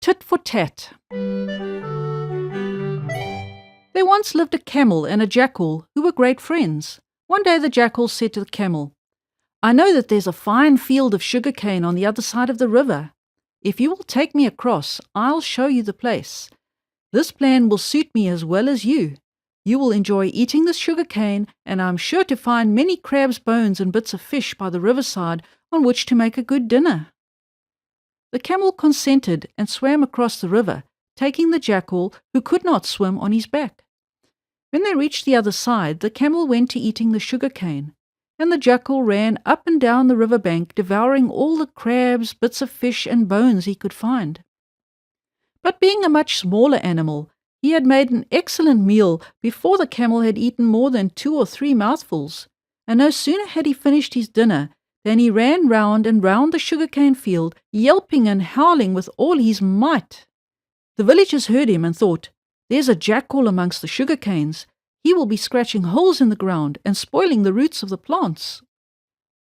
Tit for tat. There once lived a camel and a jackal who were great friends. One day the jackal said to the camel, "I know that there's a fine field of sugarcane on the other side of the river. If you will take me across, I'll show you the place. This plan will suit me as well as you. You will enjoy eating the sugarcane, and I'm sure to find many crabs' bones and bits of fish by the riverside on which to make a good dinner." The camel consented and swam across the river, taking the jackal, who could not swim, on his back. When they reached the other side, the camel went to eating the sugarcane, and the jackal ran up and down the river bank, devouring all the crabs, bits of fish, and bones he could find. But being a much smaller animal, he had made an excellent meal before the camel had eaten more than 2 or 3 mouthfuls, and no sooner had he finished his dinner than he ran round and round the sugarcane field, yelping and howling with all his might. The villagers heard him and thought, "There's a jackal amongst the sugarcanes. He will be scratching holes in the ground and spoiling the roots of the plants."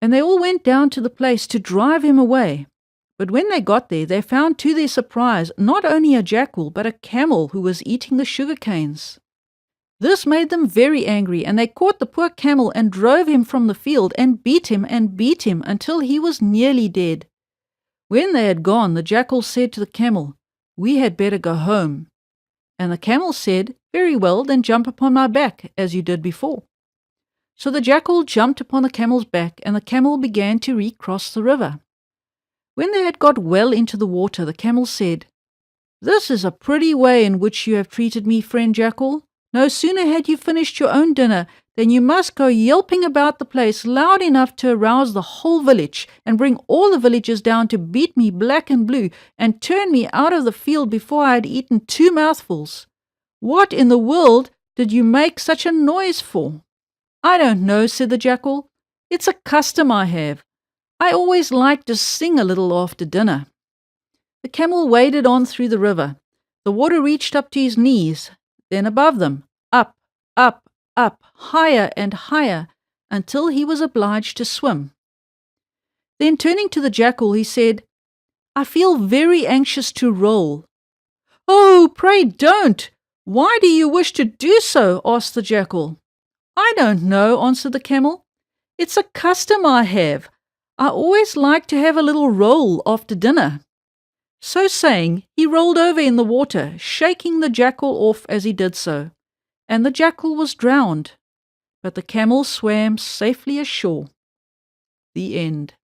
And they all went down to the place to drive him away. But when they got there, they found to their surprise not only a jackal but a camel who was eating the sugarcanes. This made them very angry, and they caught the poor camel and drove him from the field and beat him until he was nearly dead. When they had gone, the jackal said to the camel, "We had better go home." And the camel said, "Very well, then jump upon my back, as you did before." So the jackal jumped upon the camel's back, and the camel began to recross the river. When they had got well into the water, the camel said, "This is a pretty way in which you have treated me, friend jackal. No sooner had you finished your own dinner than you must go yelping about the place loud enough to arouse the whole village and bring all the villagers down to beat me black and blue and turn me out of the field before I had eaten 2 mouthfuls. What in the world did you make such a noise for?" "I don't know," said the jackal. "It's a custom I have. I always like to sing a little after dinner." The camel waded on through the river. The water reached up to his knees, then above them, up, higher and higher, until he was obliged to swim. Then turning to the jackal, he said, "I feel very anxious to roll." "Oh, pray don't! Why do you wish to do so?" asked the jackal. "I don't know," answered the camel. "It's a custom I have. I always like to have a little roll after dinner." So saying, he rolled over in the water, shaking the jackal off as he did so, and the jackal was drowned, but the camel swam safely ashore. The end.